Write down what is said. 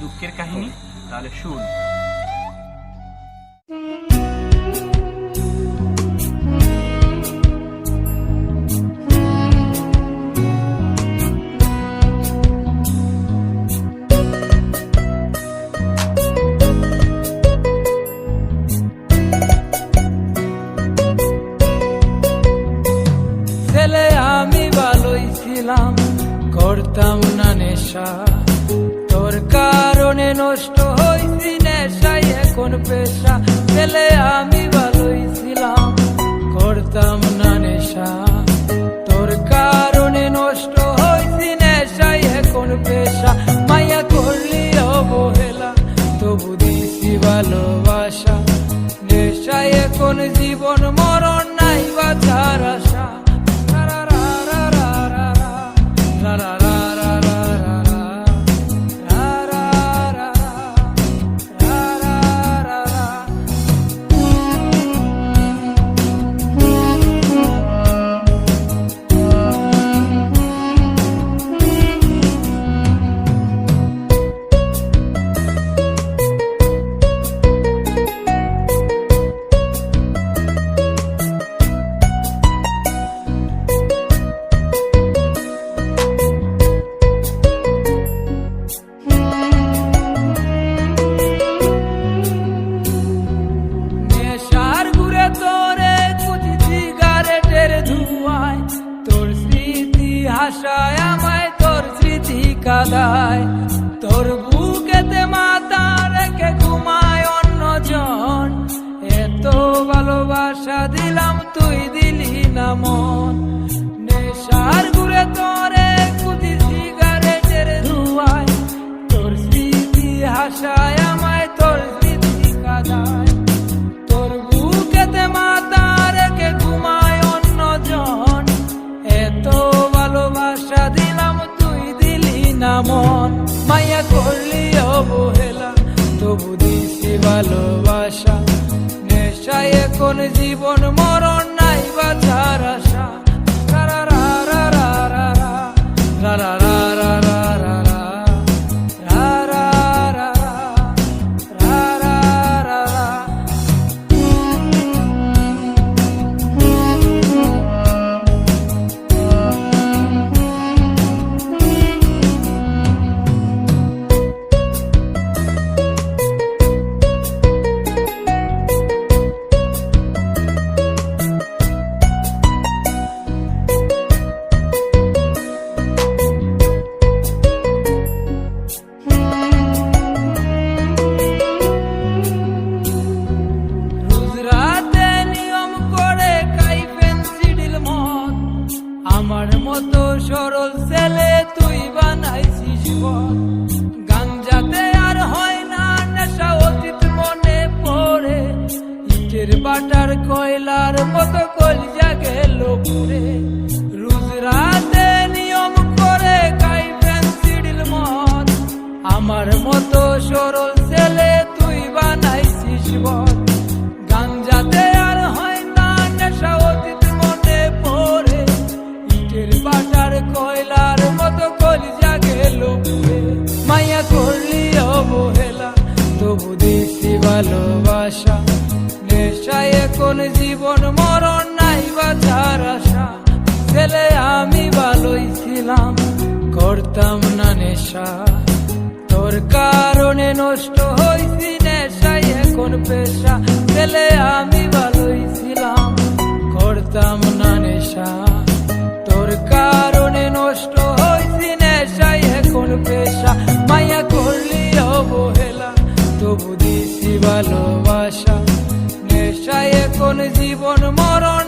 দুঃখের কাহিনী, তাহলে শুন। ছেলে আমি ভালোই ছিলাম, করতাম না নেশা, তোর কারণে নষ্ট হইছি নেশাই এখন পেশা। ছেলে আমি ভালোই ছিলাম, করতাম না নেশা, তোর কারণে নষ্ট হইছি নেশাই এখন পেশা। মায়া করলি অবহেলা, তবু দিছি ভালোবাসা, নেশাই এখন জীবন মরণ নাই বাঁচার আশা। তোর স্মৃতি হাসায় আমায়, তোর স্মৃতি কাঁদায়, তোর বুকেতে মাথা রেখে ঘুমায় অন্যজন। এত ভালোবাসা দিলাম, তুই দিলি না মন। নেশার ঘুরে তোরে কুচি সিগারেটের ধোঁয়ায়, তোর স্মৃতি হাসায় আমায়, তোর স্মৃতি কাঁদায়, তোর বুকেতে মাথা রেখে ঘুমায় অন্যজন। এত ভালোবাসা দিলাম, তুই দিলি না মন। মায়া করলি অবহেলা, তবু দিছি ভালোবাসা, নেশায় এখন জীবন মরণ নাই বাঁচার আশা। রা রা রা রা রা রা রা রা রা রা রা রা রা রা রা রা রা রা রা। আমার মতো সরল ছেলে তুই বানাইছিস পথ, গাঞ্জাতে আর হয় না নেশা, অতীত মনে পড়ে ইটের বাটার কয়লার মতো কলজা গেল পুড়ে। রোজ রাতে নিয়ম করে খাই পেন্সিল মদ, আমার মতো সরল ছেলে তুই বানাইছিস পথ, গাঞ্জাতে আর হয় না নেশা, অতীত মনে পড়ে ইটের বাটার কয়লার মতো কলজা গেল পুড়ে। মায়া করলি অবহেলা, তবু দিছি ভালোবাসা, নেশায় এখন জীবন মরণ নাই বাঁচার আশা। ছেলে আমি ভালোই ছিলাম, করতাম না নেশা, তোর কারণে নষ্ট হইছি নেশাই এখন পেশা। ছেলে আমি ভালোই ছিলাম, করতাম না নেশা, তোর কারণে নষ্ট হইছি নেশাই এখন পেশা। মায়া করলি অবহেলা, তবু দিছি ভালোবাসা, নেশায় এখন জীবন মরণ